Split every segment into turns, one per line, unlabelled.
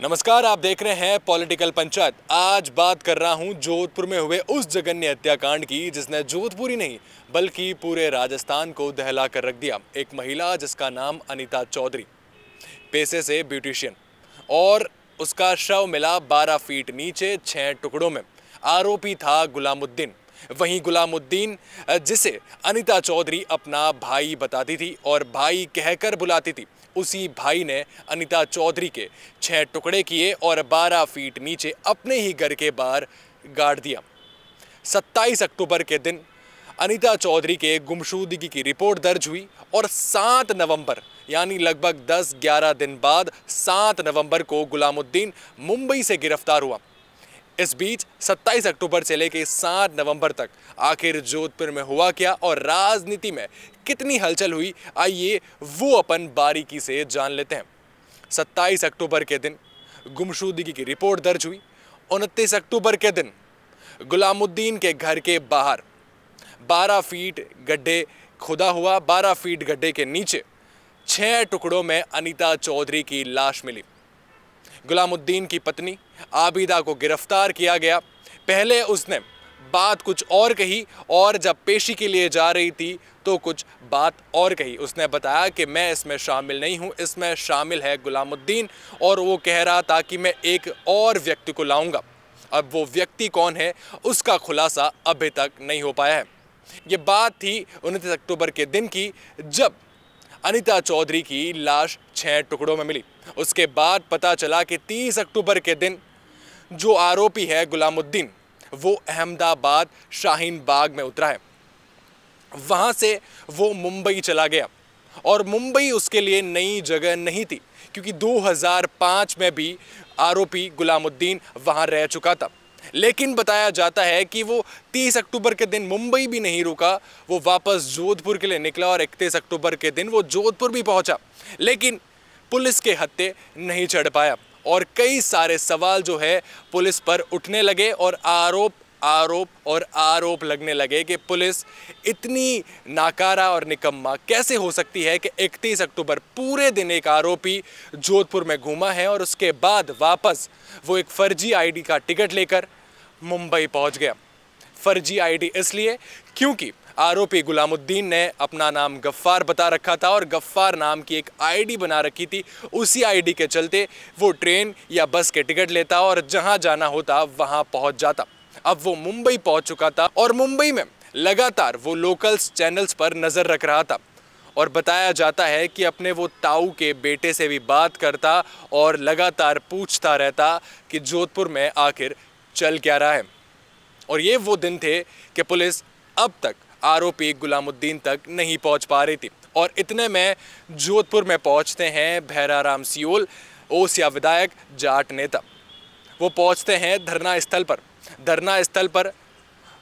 नमस्कार, आप देख रहे हैं पॉलिटिकल पंचायत। आज बात कर रहा हूं जोधपुर में हुए उस जघन्य हत्याकांड की जिसने जोधपुर ही नहीं बल्कि पूरे राजस्थान को दहला कर रख दिया। एक महिला जिसका नाम अनीता चौधरी, पेशे से ब्यूटिशियन, और उसका शव मिला 12 फीट नीचे 6 टुकड़ों में। आरोपी था गुलामुद्दीन। वहीं गुलामुद्दीन, जिसे अनीता चौधरी अपना भाई बताती थी और भाई कहकर बुलाती थी, उसी भाई ने अनीता चौधरी के 6 टुकड़े किए और 12 फीट नीचे अपने ही घर के बाहर गाड़ दिया। 27 अक्टूबर के दिन अनीता चौधरी के गुमशुदगी की रिपोर्ट दर्ज हुई और 7 नवंबर यानी लगभग 10-11 दिन बाद 7 नवंबर को गुलामुद्दीन मुंबई से गिरफ्तार हुआ। इस बीच 27 अक्टूबर से लेकर 7 नवंबर तक आखिर जोधपुर में हुआ क्या और राजनीति में कितनी हलचल हुई, आइए वो अपन बारीकी से जान लेते हैं। 27 अक्टूबर के दिन गुमशुदगी की रिपोर्ट दर्ज हुई। 29 अक्टूबर के दिन गुलामुद्दीन के घर के बाहर 12 फीट गड्ढे खुदा हुआ। 12 फीट गड्ढे के नीचे 6 टुकड़ों में अनीता चौधरी की लाश मिली। गुलामुद्दीन की पत्नी आबिदा को गिरफ्तार किया गया। पहले उसने बात कुछ और कही और जब पेशी के लिए जा रही थी तो कुछ बात और कही। उसने बताया कि मैं इसमें शामिल नहीं हूं, इसमें शामिल है गुलामुद्दीन, और वो कह रहा था कि मैं एक और व्यक्ति को लाऊंगा। अब वो व्यक्ति कौन है उसका खुलासा अभी तक नहीं हो पाया है। ये बात थी 29 अक्टूबर के दिन की, जब अनीता चौधरी की लाश 6 टुकड़ों में मिली। उसके बाद पता चला कि 30 अक्टूबर के दिन जो आरोपी है गुलामुद्दीन, वो अहमदाबाद शाहीन बाग में उतरा है। वहां से वो मुंबई चला गया और मुंबई उसके लिए नई जगह नहीं थी, क्योंकि 2005 में भी आरोपी गुलामुद्दीन वहां रह चुका था। लेकिन बताया जाता है कि वो 30 अक्टूबर के दिन मुंबई भी नहीं रुका, वो वापस जोधपुर के लिए निकला और 31 अक्टूबर के दिन वो जोधपुर भी पहुंचा, लेकिन पुलिस के हत्थे नहीं चढ़ पाया और कई सारे सवाल जो है पुलिस पर उठने लगे और आरोप लगने लगे कि पुलिस इतनी नाकारा और निकम्मा कैसे हो सकती है कि 31 अक्टूबर पूरे दिन एक आरोपी जोधपुर में घूमा है और उसके बाद वापस वो एक फर्जी आईडी का टिकट लेकर मुंबई पहुंच गया। फर्जी आईडी इसलिए क्योंकि आरोपी गुलामुद्दीन ने अपना नाम गफ्फार बता रखा था और गफ्फार नाम की एक आईडी बना रखी थी। उसी आईडी के चलते वो ट्रेन या बस के टिकट लेता और जहां जाना होता वहां पहुंच जाता। अब वो मुंबई पहुंच चुका था और मुंबई में लगातार वो लोकल्स चैनल्स पर नज़र रख रहा था और बताया जाता है कि अपने वो ताऊ के बेटे से भी बात करता और लगातार पूछता रहता कि जोधपुर में आखिर चल क्या रहा है। और ये वो दिन थे कि पुलिस अब तक आरोपी गुलामुद्दीन तक नहीं पहुंच पा रही थी और इतने में जोधपुर में पहुंचते हैं भैराराम सियोल, ओसिया विधायक, जाट नेता। वो पहुंचते हैं धरना स्थल पर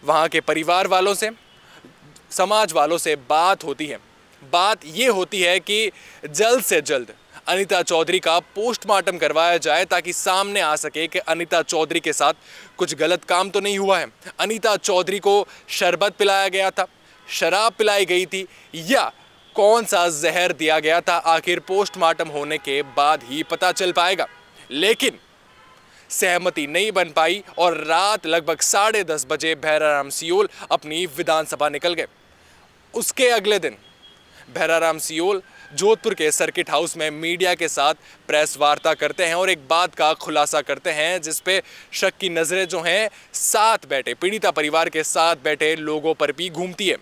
वहाँ के परिवार वालों से, समाज वालों से बात होती है। बात ये होती है कि जल्द से जल्द अनीता चौधरी का पोस्टमार्टम करवाया जाए ताकि सामने आ सके कि अनीता चौधरी के साथ कुछ गलत काम तो नहीं हुआ है। अनीता चौधरी को शरबत पिलाया गया था, शराब पिलाई गई थी, या कौन सा जहर दिया गया था, आखिर पोस्टमार्टम होने के बाद ही पता चल पाएगा। लेकिन सहमति नहीं बन पाई और रात लगभग 10:30 बजे भैराराम सियोल अपनी विधानसभा निकल गए। उसके अगले दिन भैराराम सियोल जोधपुर के सर्किट हाउस में मीडिया के साथ प्रेस वार्ता करते हैं और एक बात का खुलासा करते हैं जिस पे शक की नज़रें जो हैं साथ बैठे पीड़िता परिवार के साथ बैठे लोगों पर भी घूमती है।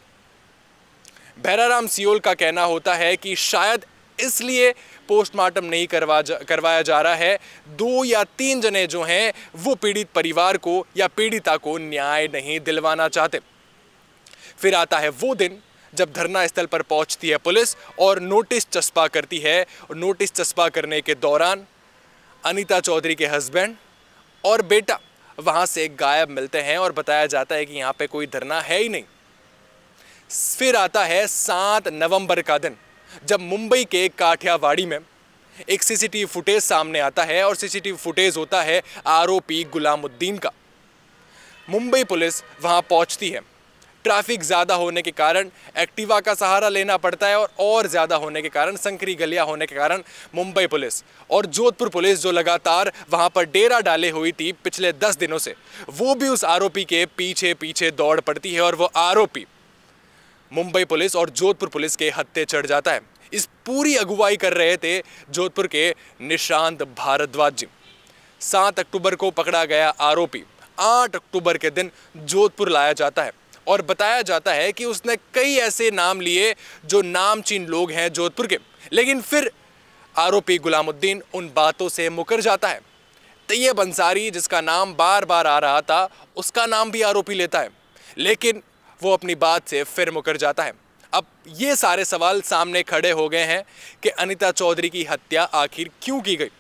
भैराराम सियोल का कहना होता है कि शायद इसलिए पोस्टमार्टम नहीं करवाया जा रहा है, 2 या 3 जने जो हैं वो पीड़ित परिवार को या पीड़िता को न्याय नहीं दिलवाना चाहते। फिर आता है वो दिन जब धरना स्थल पर पहुंचती है पुलिस और नोटिस चस्पा करती है। और नोटिस चस्पा करने के दौरान अनीता चौधरी के हस्बैंड और बेटा वहां से गायब मिलते हैं और बताया जाता है कि यहाँ पे कोई धरना है ही नहीं। फिर आता है 7 नवंबर का दिन, जब मुंबई के काठियावाड़ी में एक सीसीटीवी फुटेज सामने आता है और सीसीटीवी फुटेज होता है आरोपी गुलामुद्दीन का। मुंबई पुलिस वहां पहुंचती है। ट्रैफिक ज़्यादा होने के कारण एक्टिवा का सहारा लेना पड़ता है और ज़्यादा होने के कारण, संकरी गलियां होने के कारण मुंबई पुलिस और जोधपुर पुलिस जो लगातार वहां पर डेरा डाले हुई थी पिछले 10 दिनों से, वो भी उस आरोपी के पीछे पीछे दौड़ पड़ती है और वो आरोपी मुंबई पुलिस और जोधपुर पुलिस के हत्थे चढ़ जाता है। इस पूरी अगुवाई कर रहे थे जोधपुर के निशांत भारद्वाज जी। 7 अक्टूबर को पकड़ा गया आरोपी 8 अक्टूबर के दिन जोधपुर लाया जाता है और बताया जाता है कि उसने कई ऐसे नाम लिए जो नामचीन लोग हैं जोधपुर के, लेकिन फिर आरोपी गुलामुद्दीन उन बातों से मुकर जाता है। तैयब अंसारी, जिसका नाम बार बार आ रहा था, उसका नाम भी आरोपी लेता है, लेकिन वो अपनी बात से फिर मुकर जाता है। अब ये सारे सवाल सामने खड़े हो गए हैं कि अनीता चौधरी की हत्या आखिर क्यों की गई?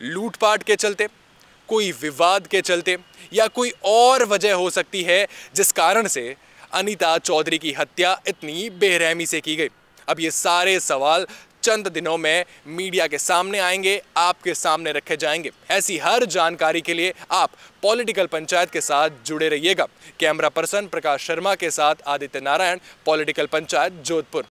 लूटपाट के चलते, कोई विवाद के चलते, या कोई और वजह हो सकती है जिस कारण से अनीता चौधरी की हत्या इतनी बेरहमी से की गई। अब ये सारे सवाल चंद दिनों में मीडिया के सामने आएंगे, आपके सामने रखे जाएंगे। ऐसी हर जानकारी के लिए आप पॉलिटिकल पंचायत के साथ जुड़े रहिएगा। कैमरा पर्सन प्रकाश शर्मा के साथ आदित्य नारायण, पॉलिटिकल पंचायत, जोधपुर।